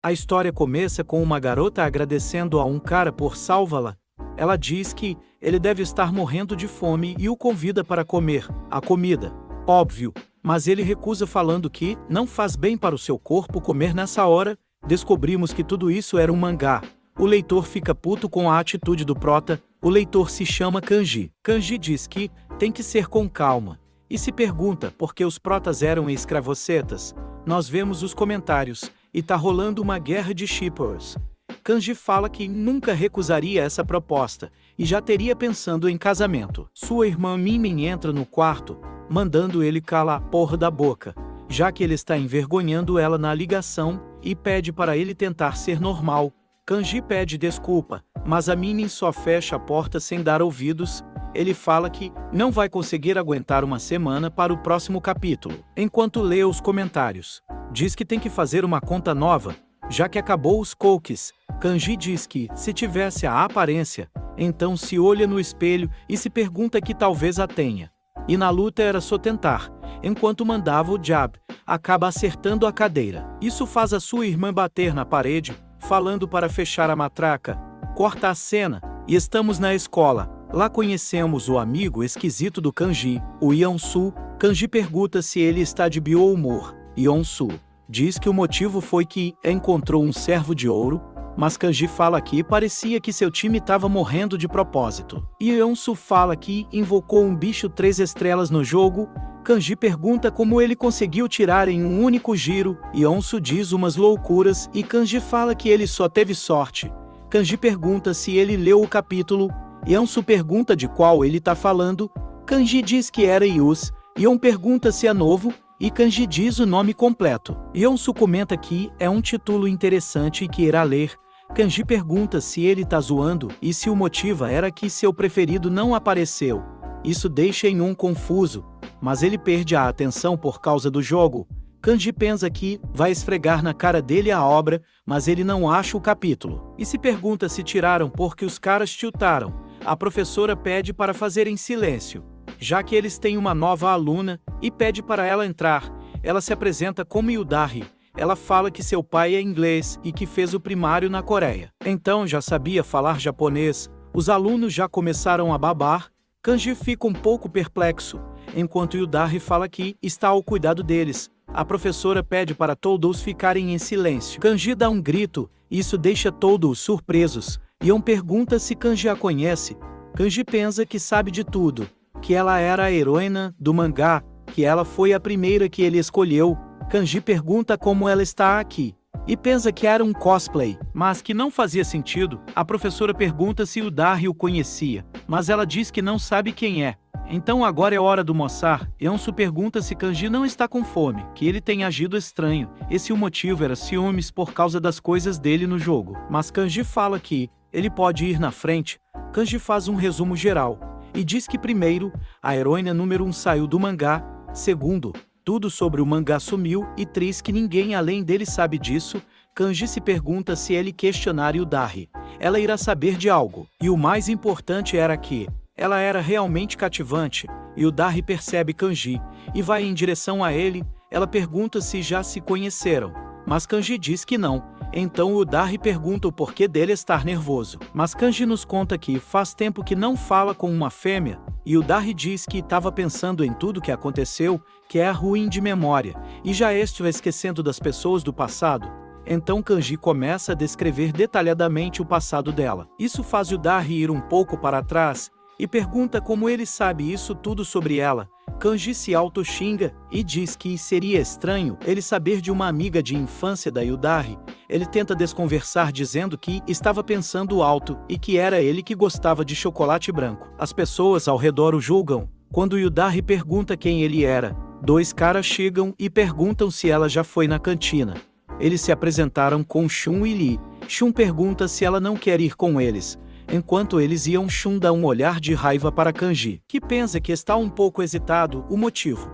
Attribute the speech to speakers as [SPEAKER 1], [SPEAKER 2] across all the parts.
[SPEAKER 1] A história começa com uma garota agradecendo a um cara por salvá-la. Ela diz que ele deve estar morrendo de fome e o convida para comer a comida. Óbvio, mas ele recusa falando que não faz bem para o seu corpo comer nessa hora. Descobrimos que tudo isso era um mangá. O leitor fica puto com a atitude do prota. O leitor se chama Kanji. Kanji diz que tem que ser com calma. E se pergunta por que os protas eram escravocetas. Nós vemos os comentários, e tá rolando uma guerra de shippers. Kanji fala que nunca recusaria essa proposta, e já teria pensando em casamento. Sua irmã Minmin entra no quarto, mandando ele calar a porra da boca, já que ele está envergonhando ela na ligação, e pede para ele tentar ser normal. Kanji pede desculpa, mas a Minmin só fecha a porta sem dar ouvidos. Ele fala que não vai conseguir aguentar uma semana para o próximo capítulo. Enquanto lê os comentários, diz que tem que fazer uma conta nova, já que acabou os cookies. Kanji diz que, se tivesse a aparência, então se olha no espelho e se pergunta que talvez a tenha. E na luta era só tentar, enquanto mandava o jab, acaba acertando a cadeira. Isso faz a sua irmã bater na parede, falando para fechar a matraca. Corta a cena, e estamos na escola. Lá conhecemos o amigo esquisito do Kanji, o Yeon-su. Kanji pergunta se ele está de bom humor. Yeon-su diz que o motivo foi que encontrou um servo de ouro, mas Kanji fala que parecia que seu time estava morrendo de propósito. Yeon-su fala que invocou um bicho 3 estrelas no jogo. Kanji pergunta como ele conseguiu tirar em um único giro. Yeon-su diz umas loucuras e Kanji fala que ele só teve sorte. Kanji pergunta se ele leu o capítulo. Yeon-su pergunta de qual ele está falando. Kanji diz que era Yus. Yeon pergunta se é novo, e Kanji diz o nome completo. Yeon-su comenta que é um título interessante e que irá ler. Kanji pergunta se ele tá zoando e se o motivo era que seu preferido não apareceu. Isso deixa em um confuso, mas ele perde a atenção por causa do jogo. Kanji pensa que vai esfregar na cara dele a obra, mas ele não acha o capítulo. E se pergunta se tiraram porque os caras tiltaram. A professora pede para fazer em silêncio, já que eles têm uma nova aluna, e pede para ela entrar. Ela se apresenta como Yudahi. Ela fala que seu pai é inglês e que fez o primário na Coreia. Então já sabia falar japonês. Os alunos já começaram a babar. Kanji fica um pouco perplexo, enquanto Yudahi fala que está ao cuidado deles. A professora pede para todos ficarem em silêncio. Kanji dá um grito, e isso deixa todos surpresos. Yeon pergunta se Kanji a conhece. Kanji pensa que sabe de tudo, que ela era a heroína do mangá, que ela foi a primeira que ele escolheu. Kanji pergunta como ela está aqui, e pensa que era um cosplay, mas que não fazia sentido. A professora pergunta se o Dari o conhecia, mas ela diz que não sabe quem é. Então agora é hora do almoçar. Yeon-su pergunta se Kanji não está com fome, que ele tem agido estranho, e se o motivo era ciúmes por causa das coisas dele no jogo. Mas Kanji fala que ele pode ir na frente. Kanji faz um resumo geral, e diz que primeiro, a heroína número 1 saiu do mangá, segundo, tudo sobre o mangá sumiu, e 3 que ninguém além dele sabe disso. Kanji se pergunta se ele questionar Yudahi, ela irá saber de algo. E o mais importante era que ela era realmente cativante. Yudahi percebe Kanji, e vai em direção a ele. Ela pergunta se já se conheceram, mas Kanji diz que não. Então Yudahi pergunta o porquê dele estar nervoso. Mas Kanji nos conta que faz tempo que não fala com uma fêmea, e Yudahi diz que estava pensando em tudo que aconteceu, que é ruim de memória, e já estava esquecendo das pessoas do passado. Então Kanji começa a descrever detalhadamente o passado dela. Isso faz Yudahi ir um pouco para trás, e pergunta como ele sabe isso tudo sobre ela. Kanji se auto-xinga, e diz que seria estranho ele saber de uma amiga de infância da Yudahi. Ele tenta desconversar dizendo que estava pensando alto, e que era ele que gostava de chocolate branco. As pessoas ao redor o julgam. Quando Yudahi pergunta quem ele era, 2 caras chegam e perguntam se ela já foi na cantina. Eles se apresentaram com Shun e Lee. Shun pergunta se ela não quer ir com eles. Enquanto eles iam, Shun dá um olhar de raiva para Kanji, que pensa que está um pouco hesitado. O motivo?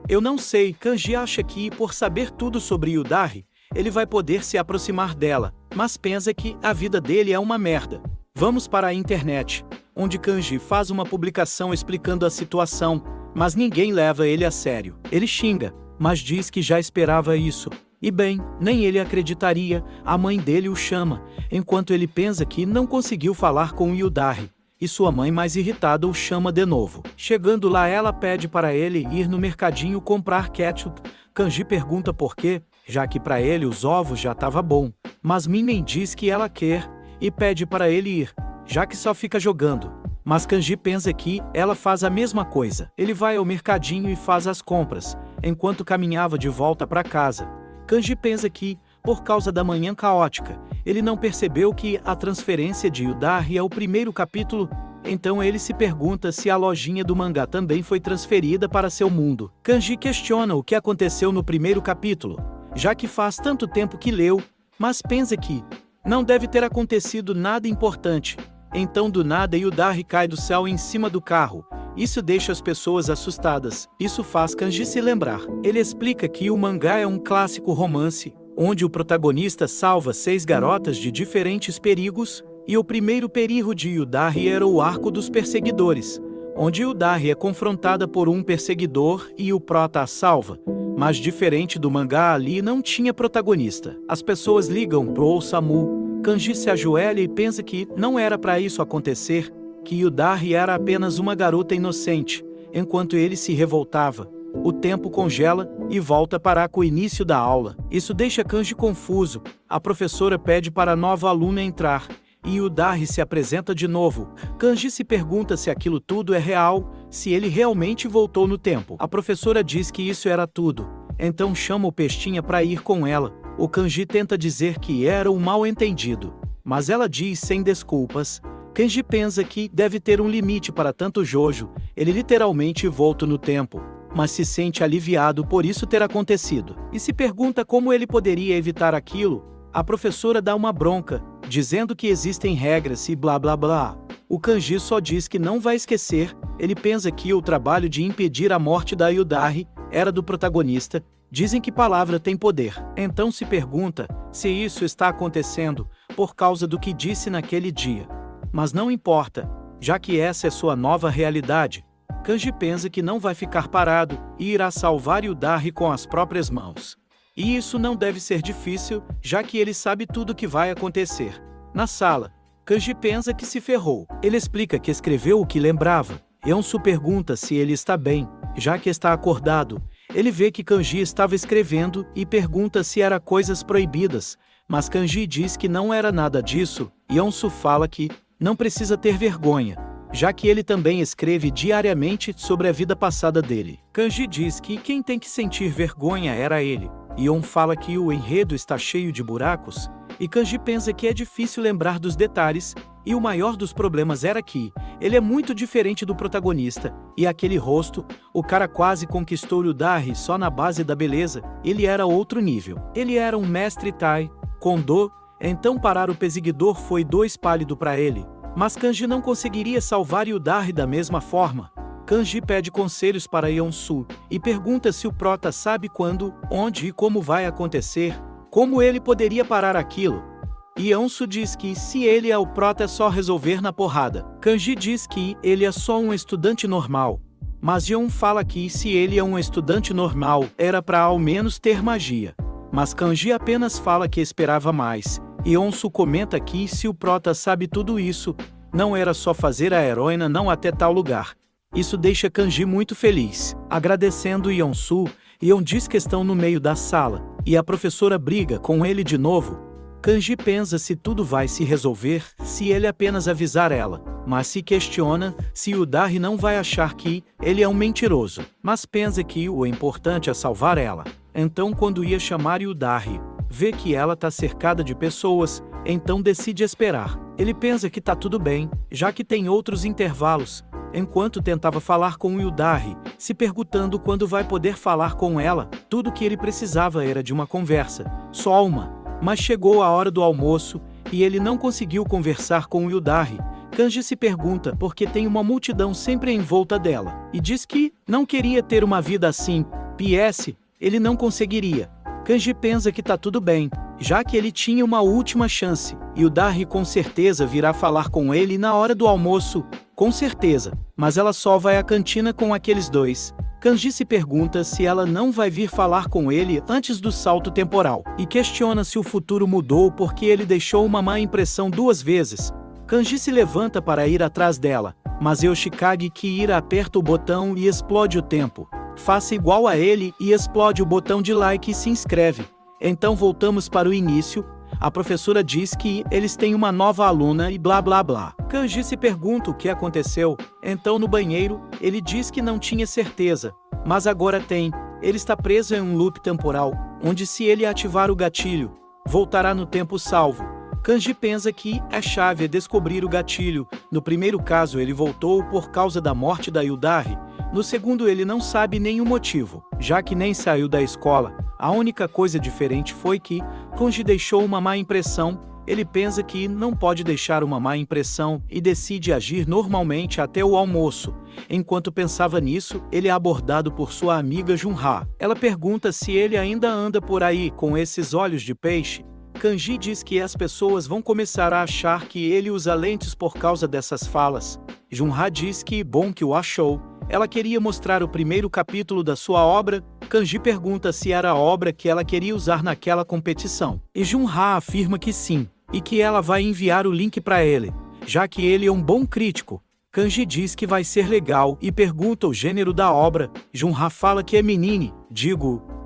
[SPEAKER 1] Eu não sei. Kanji acha que, por saber tudo sobre Yudahi, ele vai poder se aproximar dela, mas pensa que a vida dele é uma merda. Vamos para a internet, onde Kanji faz uma publicação explicando a situação, mas ninguém leva ele a sério. Ele xinga, mas diz que já esperava isso. E bem, nem ele acreditaria, a mãe dele o chama, enquanto ele pensa que não conseguiu falar com Yudahi, e sua mãe, mais irritada, o chama de novo. Chegando lá, ela pede para ele ir no mercadinho comprar ketchup. Kanji pergunta por quê, já que para ele os ovos já estavam bom, mas Minmin diz que ela quer, e pede para ele ir, já que só fica jogando. Mas Kanji pensa que ela faz a mesma coisa. Ele vai ao mercadinho e faz as compras, enquanto caminhava de volta para casa. Kanji pensa que, por causa da manhã caótica, ele não percebeu que a transferência de Yudahi é o primeiro capítulo, então ele se pergunta se a lojinha do mangá também foi transferida para seu mundo. Kanji questiona o que aconteceu no primeiro capítulo, já que faz tanto tempo que leu, mas pensa que não deve ter acontecido nada importante. Então do nada Yudahi cai do céu em cima do carro. Isso deixa as pessoas assustadas. Isso faz Kanji se lembrar. Ele explica que o mangá é um clássico romance, onde o protagonista salva 6 garotas de diferentes perigos, e o primeiro perigo de Yudahi era o arco dos perseguidores, onde Yudahi é confrontada por um perseguidor e o prota a salva. Mas diferente do mangá, ali não tinha protagonista. As pessoas ligam pro SAMU. Kanji se ajoelha e pensa que não era para isso acontecer, que Yudahi era apenas uma garota inocente. Enquanto ele se revoltava, o tempo congela e volta para o início da aula. Isso deixa Kanji confuso. A professora pede para a nova aluna entrar, e Yudahi se apresenta de novo. Kanji se pergunta se aquilo tudo é real, se ele realmente voltou no tempo. A professora diz que isso era tudo, então chama o Pestinha para ir com ela. O Kanji tenta dizer que era um mal-entendido, mas ela diz sem desculpas. Kanji pensa que deve ter um limite para tanto Jojo, ele literalmente volta no tempo, mas se sente aliviado por isso ter acontecido, e se pergunta como ele poderia evitar aquilo. A professora dá uma bronca, dizendo que existem regras e blá blá blá. O Kanji só diz que não vai esquecer. Ele pensa que o trabalho de impedir a morte da Yudahi era do protagonista. Dizem que palavra tem poder. Então se pergunta se isso está acontecendo por causa do que disse naquele dia. Mas não importa, já que essa é sua nova realidade. Kanji pensa que não vai ficar parado e irá salvar Yudahi com as próprias mãos. E isso não deve ser difícil, já que ele sabe tudo o que vai acontecer. Na sala, Kanji pensa que se ferrou. Ele explica que escreveu o que lembrava. Yeonsu pergunta se ele está bem, já que está acordado. Ele vê que Kanji estava escrevendo e pergunta se era coisas proibidas, mas Kanji diz que não era nada disso. Yeonsu fala que não precisa ter vergonha, já que ele também escreve diariamente sobre a vida passada dele. Kanji diz que quem tem que sentir vergonha era ele. Yeon fala que o enredo está cheio de buracos, e Kanji pensa que é difícil lembrar dos detalhes, e o maior dos problemas era que ele é muito diferente do protagonista, e aquele rosto, o cara quase conquistou Yudahi só na base da beleza. Ele era outro nível. Ele era um mestre Tai, Kondo, então parar o perseguidor foi pálido para ele. Mas Kanji não conseguiria salvar Yudahi da mesma forma. Kanji pede conselhos para Yeonsu e pergunta se o prota sabe quando, onde e como vai acontecer, como ele poderia parar aquilo. Yeonsu diz que se ele é o prota é só resolver na porrada. Kanji diz que ele é só um estudante normal, mas Yeon fala que se ele é um estudante normal era para ao menos ter magia. Mas Kanji apenas fala que esperava mais. Yeonsu comenta que se o prota sabe tudo isso, não era só fazer a heroína não até tal lugar. Isso deixa Kanji muito feliz. Agradecendo Yeonsu, Yeon diz que estão no meio da sala, e a professora briga com ele de novo. Kanji pensa se tudo vai se resolver se ele apenas avisar ela, mas se questiona se Yudahi não vai achar que ele é um mentiroso, mas pensa que o importante é salvar ela. Então quando ia chamar Yudahi, vê que ela está cercada de pessoas, então decide esperar. Ele pensa que tá tudo bem, já que tem outros intervalos. Enquanto tentava falar com Yudahi, se perguntando quando vai poder falar com ela, tudo que ele precisava era de uma conversa, só uma. Mas chegou a hora do almoço, e ele não conseguiu conversar com Yudahi. Kanji se pergunta por que tem uma multidão sempre em volta dela, e diz que não queria ter uma vida assim. PS, ele não conseguiria. Kanji pensa que tá tudo bem, já que ele tinha uma última chance. Yudahi com certeza virá falar com ele na hora do almoço, com certeza, mas ela só vai à cantina com aqueles dois. Kanji se pergunta se ela não vai vir falar com ele antes do salto temporal, e questiona se o futuro mudou porque ele deixou uma má impressão 2 vezes. Kanji se levanta para ir atrás dela, mas Yoshikage Kira aperta o botão e explode o tempo. Faça igual a ele e explode o botão de like e se inscreve. Então voltamos para o início. A professora diz que eles têm uma nova aluna e blá blá blá. Kanji se pergunta o que aconteceu. Então no banheiro, ele diz que não tinha certeza, mas agora tem. Ele está preso em um loop temporal, onde se ele ativar o gatilho, voltará no tempo salvo. Kanji pensa que a chave é descobrir o gatilho. No primeiro caso ele voltou por causa da morte da Yudari. No segundo ele não sabe nenhum motivo, já que nem saiu da escola. A única coisa diferente foi que Kanji deixou uma má impressão. Ele pensa que não pode deixar uma má impressão e decide agir normalmente até o almoço. Enquanto pensava nisso, ele é abordado por sua amiga Junha. Ela pergunta se ele ainda anda por aí com esses olhos de peixe. Kanji diz que as pessoas vão começar a achar que ele usa lentes por causa dessas falas. Junha diz que bom que o achou. Ela queria mostrar o primeiro capítulo da sua obra. Kanji pergunta se era a obra que ela queria usar naquela competição. E Junha afirma que sim, e que ela vai enviar o link para ele, já que ele é um bom crítico. Kanji diz que vai ser legal e pergunta o gênero da obra. Junha fala que é menine,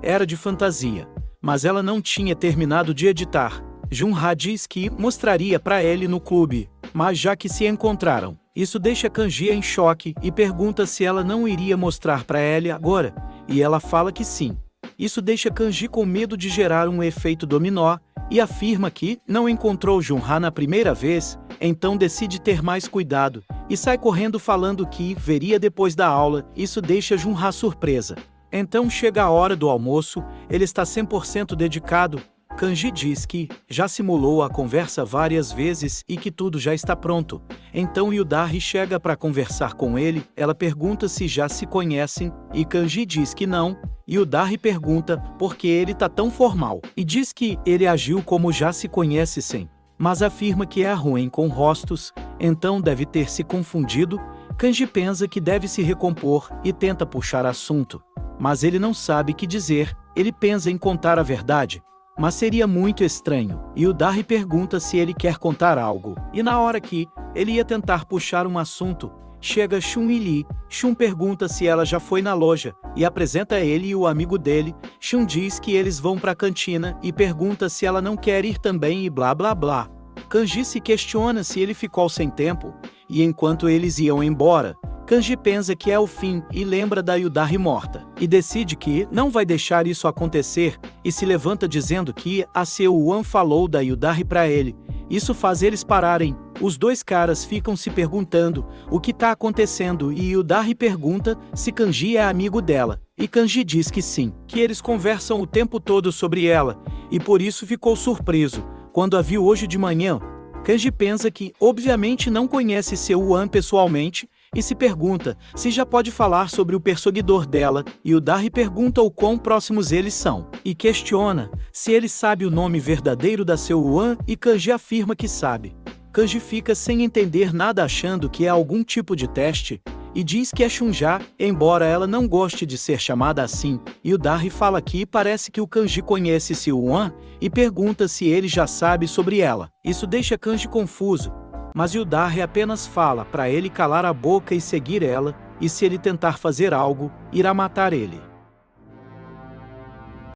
[SPEAKER 1] era de fantasia, mas ela não tinha terminado de editar. Junha diz que mostraria para ele no clube, mas já que se encontraram. Isso deixa Kanji em choque e pergunta se ela não iria mostrar para ele agora, e ela fala que sim. Isso deixa Kanji com medo de gerar um efeito dominó, e afirma que não encontrou Junha na primeira vez, então decide ter mais cuidado, e sai correndo falando que veria depois da aula. Isso deixa Junha surpresa. Então chega a hora do almoço, ele está 100% dedicado. Kanji diz que já simulou a conversa várias vezes e que tudo já está pronto. Então Yudari chega para conversar com ele. Ela pergunta se já se conhecem e Kanji diz que não. Yudari pergunta por que ele tá tão formal e diz que ele agiu como já se conhecem, mas afirma que é ruim com rostos, então deve ter se confundido. Kanji pensa que deve se recompor e tenta puxar assunto, mas ele não sabe o que dizer. Ele pensa em contar a verdade, mas seria muito estranho. Yudari pergunta se ele quer contar algo, e na hora que ele ia tentar puxar um assunto, chega Shun e Lee. Shun pergunta se ela já foi na loja, e apresenta ele e o amigo dele. Shun diz que eles vão para a cantina, e pergunta se ela não quer ir também e blá blá blá. Kanji se questiona se ele ficou sem tempo, e enquanto eles iam embora, Kanji pensa que é o fim e lembra da Yudari morta, e decide que não vai deixar isso acontecer, e se levanta dizendo que a Seo-Wan falou da Yudari para ele. Isso faz eles pararem. Os dois caras ficam se perguntando o que está acontecendo e Yudari pergunta se Kanji é amigo dela, e Kanji diz que sim, que eles conversam o tempo todo sobre ela, e por isso ficou surpreso quando a viu hoje de manhã. Kanji pensa que obviamente não conhece Seo-Wan pessoalmente, e se pergunta se já pode falar sobre o perseguidor dela. Yudari pergunta o quão próximos eles são, e questiona se ele sabe o nome verdadeiro da Seo-Wan, e Kanji afirma que sabe. Kanji fica sem entender nada achando que é algum tipo de teste, e diz que é Shunja, embora ela não goste de ser chamada assim. Yudari fala que parece que o Kanji conhece Seo-Wan, e pergunta se ele já sabe sobre ela. Isso deixa Kanji confuso, mas Yudari apenas fala para ele calar a boca e seguir ela, e se ele tentar fazer algo, irá matar ele.